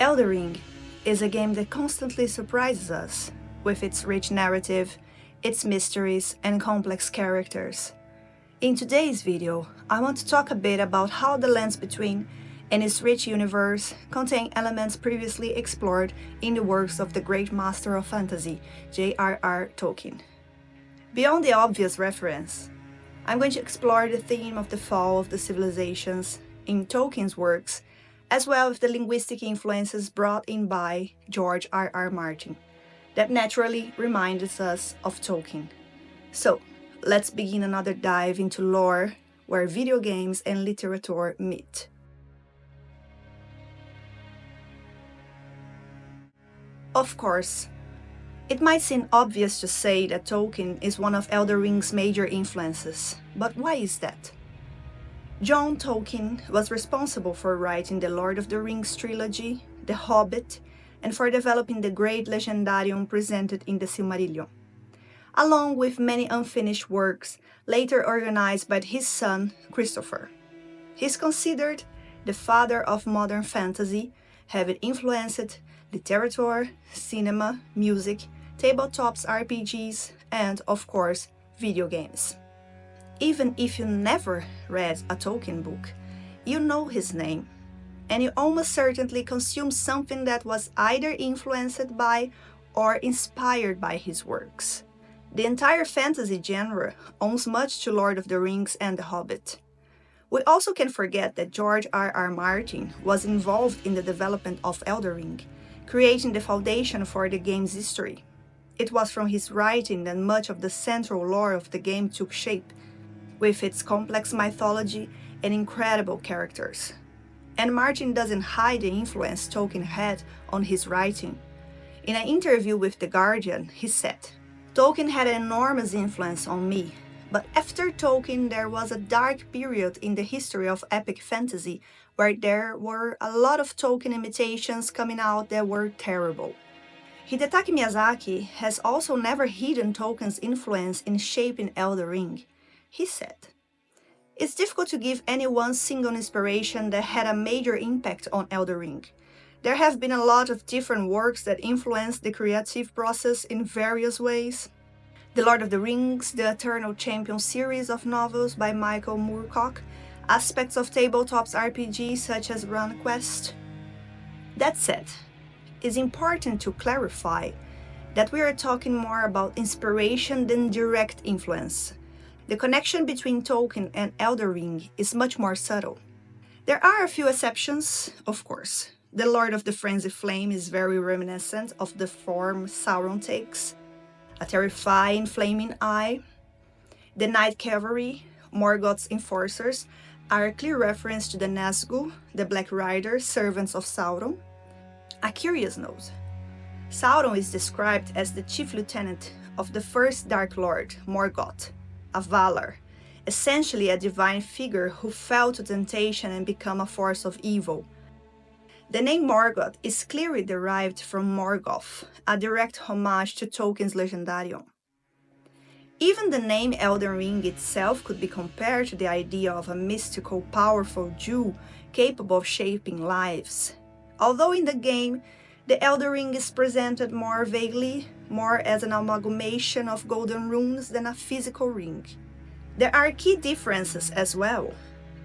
Elden Ring is a game that constantly surprises us with its rich narrative, its mysteries, and complex characters. In today's video, I want to talk a bit about how the lands between and its rich universe contain elements previously explored in the works of the great master of fantasy, J.R.R. Tolkien. Beyond the obvious reference, I'm going to explore the theme of the fall of the civilizations in Tolkien's works, as well as the linguistic influences brought in by George R.R. Martin, that naturally reminds us of Tolkien. So, let's begin another dive into lore where video games and literature meet. Of course, it might seem obvious to say that Tolkien is one of Elden Ring's major influences, but why is that? John Tolkien was responsible for writing the Lord of the Rings trilogy, The Hobbit, and for developing the great legendarium presented in the Silmarillion, along with many unfinished works later organized by his son, Christopher. He's considered the father of modern fantasy, having influenced literature, cinema, music, tabletops RPGs, and, of course, video games. Even if you never read a Tolkien book, you know his name, and you almost certainly consume something that was either influenced by or inspired by his works. The entire fantasy genre owes much to Lord of the Rings and The Hobbit. We also can't forget that George R.R. Martin was involved in the development of Elden Ring, creating the foundation for the game's history. It was from his writing that much of the central lore of the game took shape, with its complex mythology and incredible characters. And Martin doesn't hide the influence Tolkien had on his writing. In an interview with The Guardian, he said, "Tolkien had an enormous influence on me, but after Tolkien there was a dark period in the history of epic fantasy where there were a lot of Tolkien imitations coming out that were terrible." Hidetaka Miyazaki has also never hidden Tolkien's influence in shaping Elden Ring. He said, "It's difficult to give any one single inspiration that had a major impact on Elden Ring. There have been a lot of different works that influenced the creative process in various ways. The Lord of the Rings, the Eternal Champion series of novels by Michael Moorcock, aspects of tabletops RPGs such as RunQuest." That said, it's important to clarify that we are talking more about inspiration than direct influence. The connection between Tolkien and Elden Ring is much more subtle. There are a few exceptions, of course. The Lord of the Frenzied Flame is very reminiscent of the form Sauron takes, a terrifying flaming eye. The Night Cavalry, Morgoth's enforcers, are a clear reference to the Nazgûl, the Black Riders, servants of Sauron. A curious note: Sauron is described as the chief lieutenant of the first Dark Lord, Morgoth, a Valar, essentially a divine figure who fell to temptation and became a force of evil. The name Morgoth is clearly derived from Morgoth, a direct homage to Tolkien's Legendarium. Even the name Elden Ring itself could be compared to the idea of a mystical, powerful Jew capable of shaping lives. Although in the game, the Elden Ring is presented more vaguely, more as an amalgamation of golden runes than a physical ring. There are key differences as well.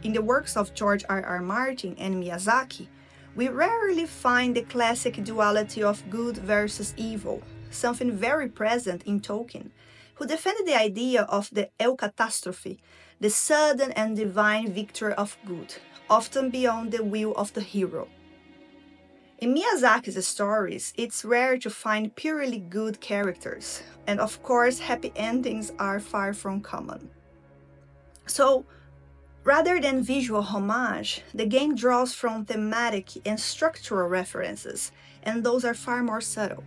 In the works of George R.R. Martin and Miyazaki, we rarely find the classic duality of good versus evil, something very present in Tolkien, who defended the idea of the eucatastrophe, the sudden and divine victory of good, often beyond the will of the hero. In Miyazaki's stories, it's rare to find purely good characters, and of course happy endings are far from common. So, rather than visual homage, the game draws from thematic and structural references, and those are far more subtle.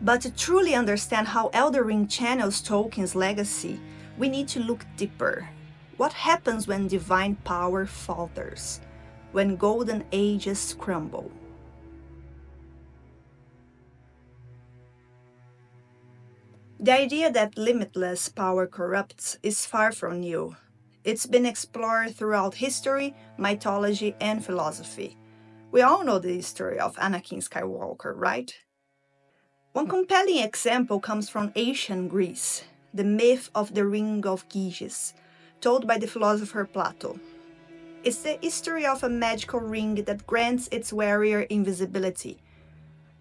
But to truly understand how Elden Ring channels Tolkien's legacy, we need to look deeper. What happens when divine power falters? When golden ages crumble? The idea that limitless power corrupts is far from new. It's been explored throughout history, mythology, and philosophy. We all know the story of Anakin Skywalker, right? One compelling example comes from ancient Greece, the myth of the Ring of Gyges, told by the philosopher Plato. It's the history of a magical ring that grants its wearer invisibility.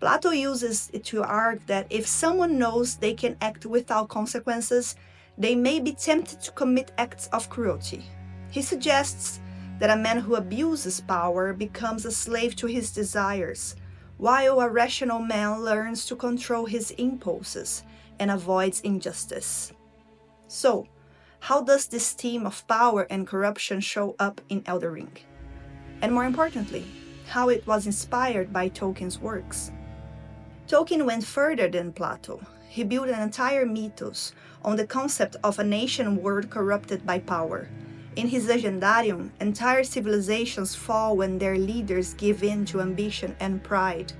Plato uses it to argue that if someone knows they can act without consequences, they may be tempted to commit acts of cruelty. He suggests that a man who abuses power becomes a slave to his desires, while a rational man learns to control his impulses and avoids injustice. So, how does this theme of power and corruption show up in Elden Ring? And more importantly, how it was inspired by Tolkien's works? Tolkien went further than Plato. He built an entire mythos on the concept of a nation world corrupted by power. In his legendarium, entire civilizations fall when their leaders give in to ambition and pride.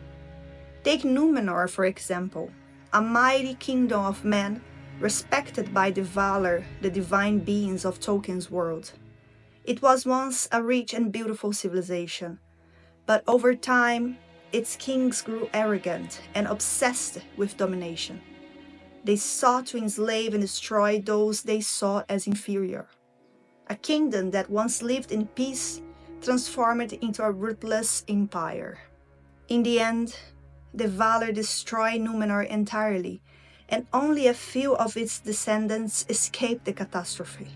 Take Númenor, for example, a mighty kingdom of men respected by the Valar, the divine beings of Tolkien's world. It was once a rich and beautiful civilization, but over time, its kings grew arrogant and obsessed with domination. They sought to enslave and destroy those they saw as inferior. A kingdom that once lived in peace transformed into a ruthless empire. In the end, the Valar destroyed Númenor entirely, and only a few of its descendants escaped the catastrophe.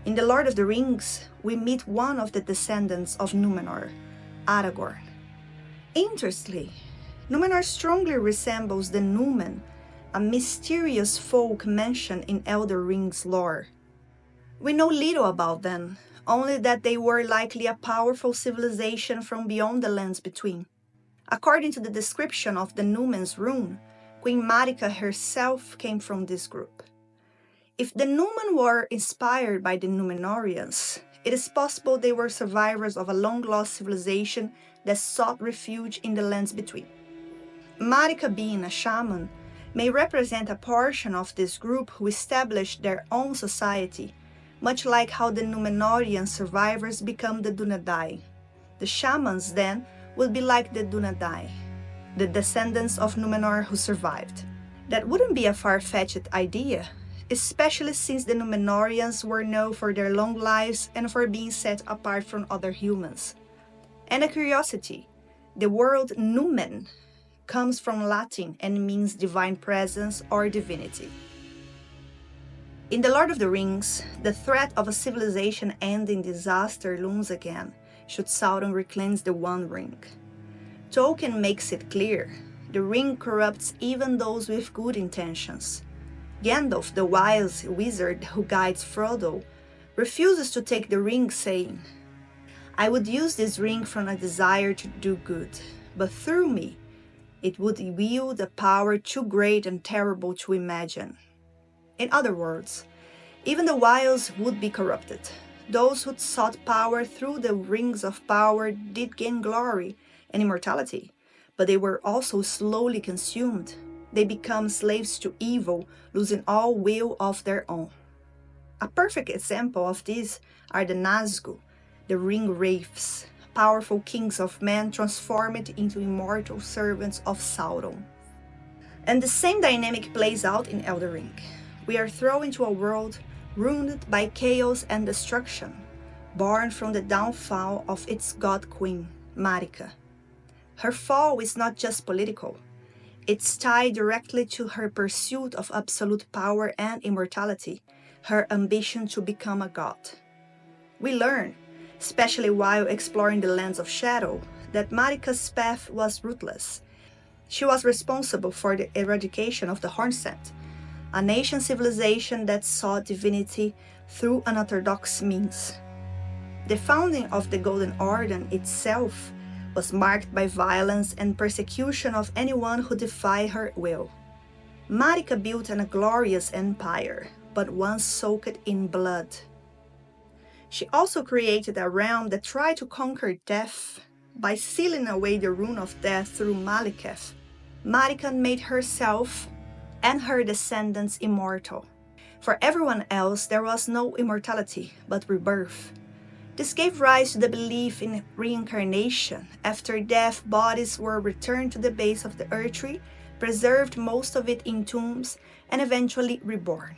In The Lord of the Rings, we meet one of the descendants of Númenor, Aragorn. Interestingly, Númenor strongly resembles the Numen, a mysterious folk mentioned in Elden Ring's lore. We know little about them, only that they were likely a powerful civilization from beyond the lands between. According to the description of the Numen's rune, Queen Marika herself came from this group. If the Numen were inspired by the Númenóreans, it is possible they were survivors of a long-lost civilization that sought refuge in the lands between. Marika, being a shaman, may represent a portion of this group who established their own society, much like how the Númenórean survivors become the Dunedain. The shamans, then, would be like the Dunedain, the descendants of Númenor who survived. That wouldn't be a far-fetched idea, especially since the Númenóreans were known for their long lives and for being set apart from other humans. And a curiosity, the word numen comes from Latin and means divine presence or divinity. In The Lord of the Rings, the threat of a civilization ending disaster looms again, should Sauron reclaim the One Ring. Tolkien makes it clear, the ring corrupts even those with good intentions. Gandalf, the wise wizard who guides Frodo, refuses to take the ring, saying, "I would use this ring from a desire to do good, but through me, it would wield a power too great and terrible to imagine." In other words, even the wise would be corrupted. Those who sought power through the rings of power did gain glory and immortality, but they were also slowly consumed. They become slaves to evil, losing all will of their own. A perfect example of this are the Nazgûl, the ring wraiths, powerful kings of men transformed into immortal servants of Sauron. And the same dynamic plays out in Elden Ring. We are thrown into a world ruined by chaos and destruction, born from the downfall of its god queen, Marika. Her fall is not just political. It's tied directly to her pursuit of absolute power and immortality, her ambition to become a god. We learn, especially while exploring the lands of shadow, that Marika's path was ruthless. She was responsible for the eradication of the Hornsent, a nation civilization that sought divinity through unorthodox means. The founding of the Golden Order itself was marked by violence and persecution of anyone who defied her will. Marika built a glorious empire, but one soaked in blood. She also created a realm that tried to conquer death by sealing away the rune of death through Malekith. Marika made herself and her descendants immortal. For everyone else, there was no immortality, but rebirth. This gave rise to the belief in reincarnation. After death, bodies were returned to the base of the earth tree, preserved most of it in tombs, and eventually reborn.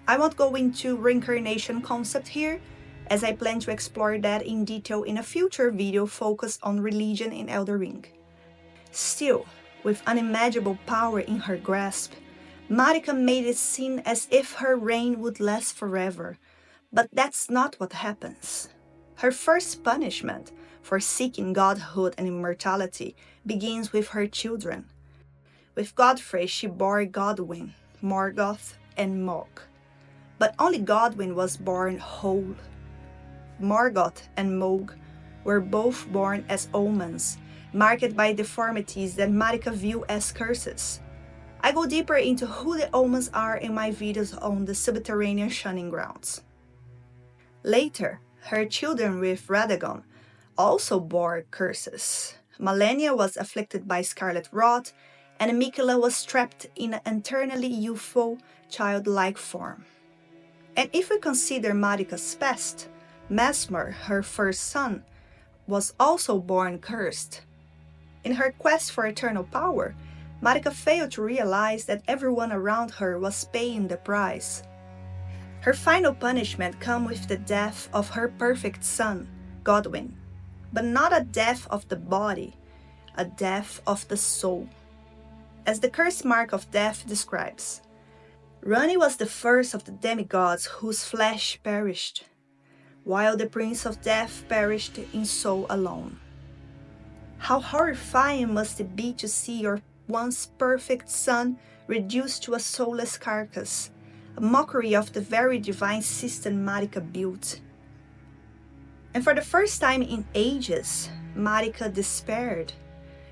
I won't go into reincarnation concept here, as I plan to explore that in detail in a future video focused on religion in Elden Ring. Still, with unimaginable power in her grasp, Marika made it seem as if her reign would last forever, but that's not what happens. Her first punishment for seeking godhood and immortality begins with her children. With Godfrey, she bore Godwyn, Morgoth, and Mog. But only Godwyn was born whole. Morgoth and Mog were both born as omens, marked by deformities that Marika view as curses. I go deeper into who the omens are in my videos on the subterranean shunning grounds. Later, her children with Radagon also bore curses. Malenia was afflicted by scarlet rot, and Mikela was trapped in an eternally youthful, childlike form. And if we consider Marika's past, Mesmer, her first son, was also born cursed. In her quest for eternal power, Marika failed to realize that everyone around her was paying the price. Her final punishment came with the death of her perfect son, Godwyn, but not a death of the body, a death of the soul. As the curse mark of death describes, Rani was the first of the demigods whose flesh perished, while the Prince of Death perished in soul alone. How horrifying must it be to see your once perfect son reduced to a soulless carcass, a mockery of the very divine system Marika built. And for the first time in ages, Marika despaired.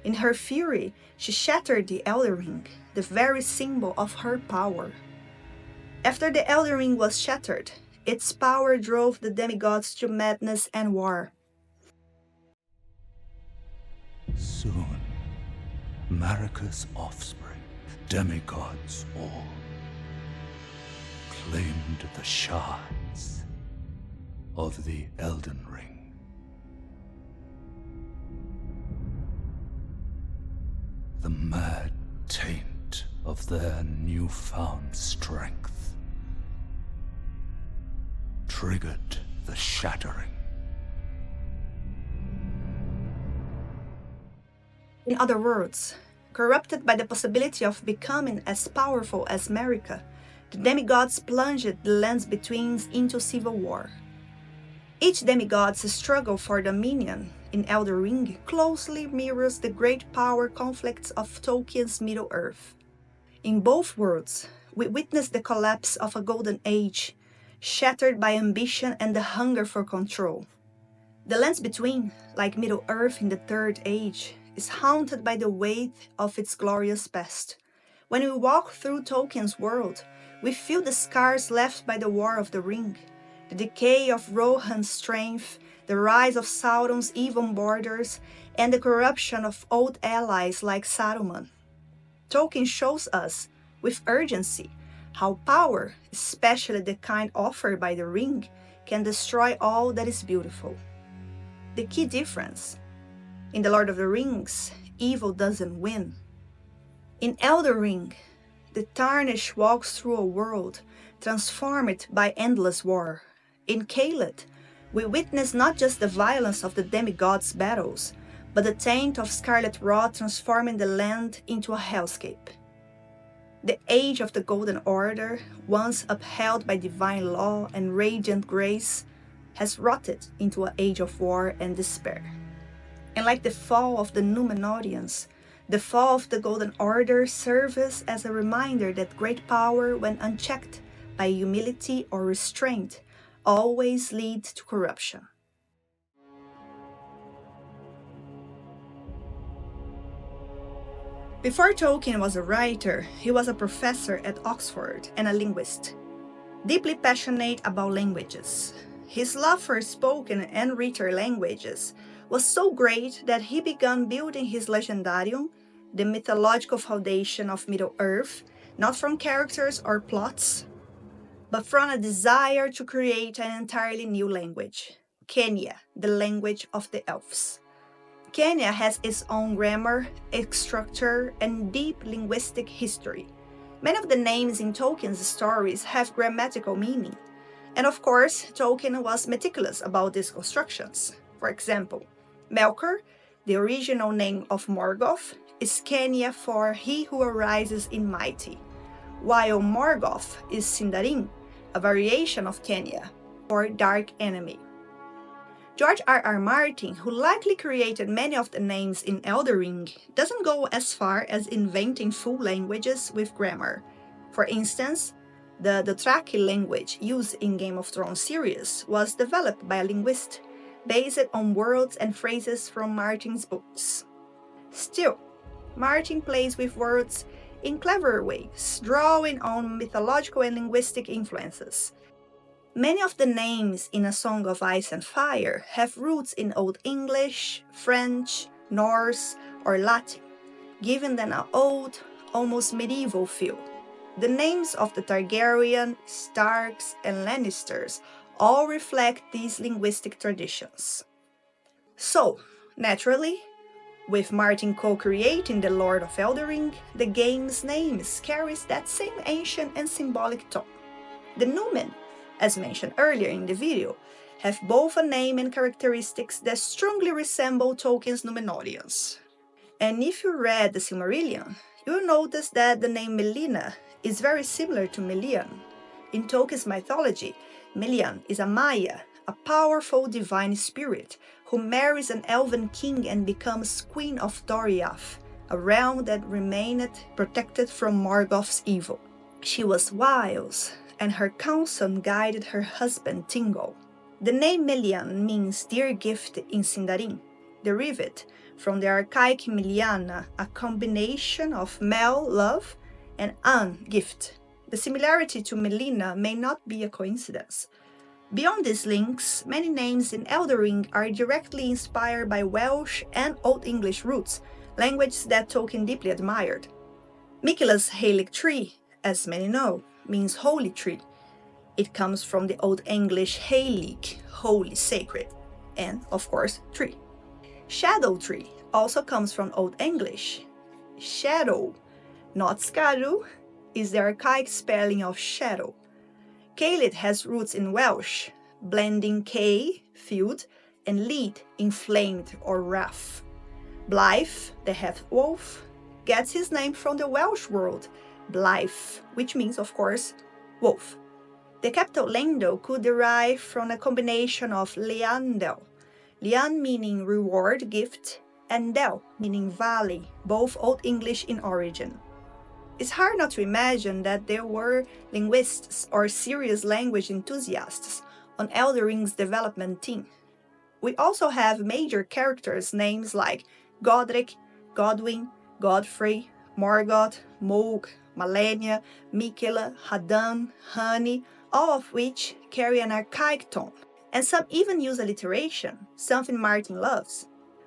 In her fury, she shattered the Elden Ring, the very symbol of her power. After the Elden Ring was shattered, its power drove the demigods to madness and war. Soon, Marika's offspring, demigods all, claimed the shards of the Elden Ring. The mad taint of their newfound strength triggered the shattering. In other words, corrupted by the possibility of becoming as powerful as Marika, the demigods plunged the lands between into civil war. Each demigod's struggle for dominion in Elden Ring closely mirrors the great power conflicts of Tolkien's Middle-earth. In both worlds, we witness the collapse of a golden age, shattered by ambition and the hunger for control. The lands between, like Middle-earth in the Third Age, is haunted by the weight of its glorious past. When we walk through Tolkien's world, we feel the scars left by the War of the Ring, the decay of Rohan's strength, the rise of Sauron's evil borders, and the corruption of old allies like Saruman. Tolkien shows us, with urgency, how power, especially the kind offered by the ring, can destroy all that is beautiful. The key difference: in The Lord of the Rings, evil doesn't win. In Elden Ring, the Tarnished walks through a world transformed by endless war. In Caelid, we witness not just the violence of the demigods' battles, but the taint of scarlet rot transforming the land into a hellscape. The age of the Golden Order, once upheld by divine law and radiant grace, has rotted into an age of war and despair. And like the fall of the Númenóreans, the fall of the Golden Order serves as a reminder that great power, when unchecked by humility or restraint, always leads to corruption. Before Tolkien was a writer, he was a professor at Oxford and a linguist, deeply passionate about languages. His love for spoken and written languages was so great that he began building his legendarium, the mythological foundation of Middle-earth, not from characters or plots, but from a desire to create an entirely new language. Quenya, the language of the elves. Quenya has its own grammar, its structure, and deep linguistic history. Many of the names in Tolkien's stories have grammatical meaning. And of course, Tolkien was meticulous about these constructions. For example, Melkor, the original name of Morgoth, is Quenya for he who arises in mighty, while Morgoth is Sindarin, a variation of Quenya, or dark enemy. George R.R. Martin, who likely created many of the names in Elden Ring, doesn't go as far as inventing full languages with grammar. For instance, the Dothraki language used in Game of Thrones series was developed by a linguist, based on words and phrases from Martin's books. Still, Martin plays with words in clever ways, drawing on mythological and linguistic influences. Many of the names in A Song of Ice and Fire have roots in Old English, French, Norse, or Latin, giving them an old, almost medieval feel. The names of the Targaryen, Starks, and Lannisters all reflect these linguistic traditions. So, naturally, with Martin co-creating The Lord of Elden Ring, the game's names carries that same ancient and symbolic tone. The Numen, as mentioned earlier in the video, have both a name and characteristics that strongly resemble Tolkien's Númenóreans. And if you read the Silmarillion, you'll notice that the name Melina is very similar to Melian. In Tolkien's mythology, Melian is a Maya, a powerful divine spirit who marries an elven king and becomes Queen of Doriath, a realm that remained protected from Morgoth's evil. She was wise, and her counsel guided her husband Thingol. The name Melian means dear gift in Sindarin, derived from the archaic Meliana, a combination of Mel, love, and An, gift. The similarity to Melina may not be a coincidence. Beyond these links, many names in Elden Ring are directly inspired by Welsh and Old English roots, languages that Tolkien deeply admired. Mikila's Halig tree, as many know, means holy tree. It comes from the Old English Halig, holy, sacred, and, of course, tree. Shadow tree also comes from Old English. Shadow, not Scaru, is the archaic spelling of shadow. Caelid has roots in Welsh, blending K, field, and Lid, inflamed or rough. Blythe, the half-wolf, gets his name from the Welsh word Blythe, which means, of course, wolf. The capital Lendel could derive from a combination of Leandel, Lian meaning reward, gift, and Del meaning valley, both Old English in origin. It's hard not to imagine that there were linguists or serious language enthusiasts on Elden Ring's development team. We also have major characters' names like Godric, Godwyn, Godfrey, Morgoth, Moog, Malenia, Mikela, Hadan, Hani, all of which carry an archaic tone, and some even use alliteration, something Martin loves.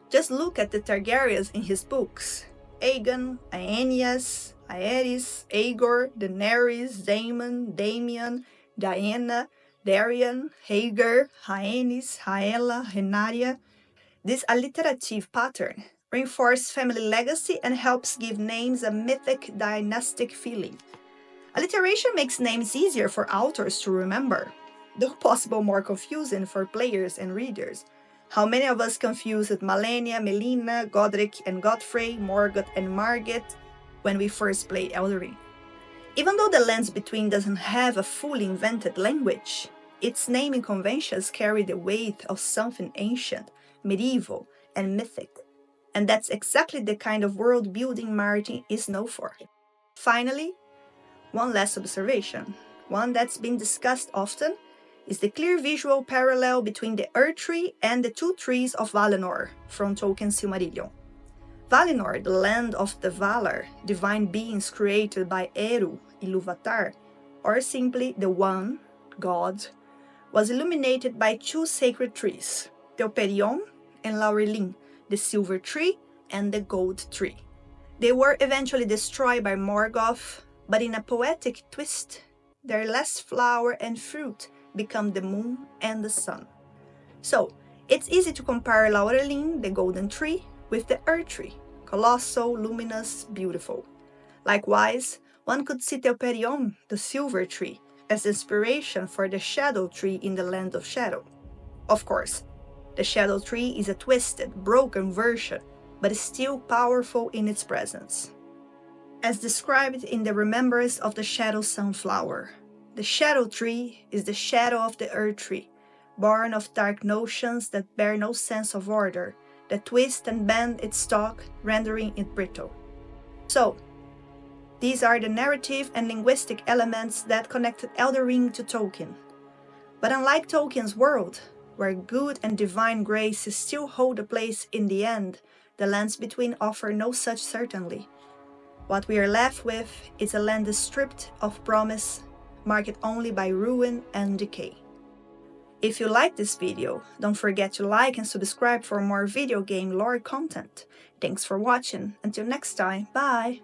Just look at the Targaryens in his books: Aegon, Aeneas, Aerys, Aegor, Daenerys, Daemon, Damian, Diana, Darian, Hagar, Haenys, Haela, Renaria. This alliterative pattern reinforces family legacy and helps give names a mythic, dynastic feeling. Alliteration makes names easier for authors to remember, though possible more confusing for players and readers. How many of us confused Malenia, Melina, Godric and Godfrey, Morgoth and Margit when we first played Elden Ring? Even though the Lands Between doesn't have a fully invented language, its naming conventions carry the weight of something ancient, medieval, and mythic. And that's exactly the kind of world building Martin is known for. Finally, one last observation, one that's been discussed often, is the clear visual parallel between the Earth Tree and the two trees of Valinor from Tolkien's Silmarillion. Valinor, the land of the Valar, divine beings created by Eru, Ilúvatar, or simply the One, God, was illuminated by two sacred trees, Telperion and Laurelin, the Silver Tree and the Gold Tree. They were eventually destroyed by Morgoth, but in a poetic twist, their last flower and fruit become the moon and the sun. So, It's easy to compare Laurelin, the golden tree, with the earth tree, colossal, luminous, beautiful. Likewise, one could see Telperion, the silver tree, as inspiration for the shadow tree in the land of shadow. Of course, the shadow tree is a twisted, broken version, but is still powerful in its presence. As described in the Remembrance of the Shadow Sunflower, the shadow tree is the shadow of the earth tree, born of dark notions that bear no sense of order, that twist and bend its stalk, rendering it brittle. So, these are the narrative and linguistic elements that connected Elden Ring to Tolkien. But unlike Tolkien's world, where good and divine grace still hold a place in the end, the lands between offer no such certainty. What we are left with is a land stripped of promise, marked only by ruin and decay. If you like this video, don't forget to like and subscribe for more video game lore content. Thanks for watching. Until next time, bye!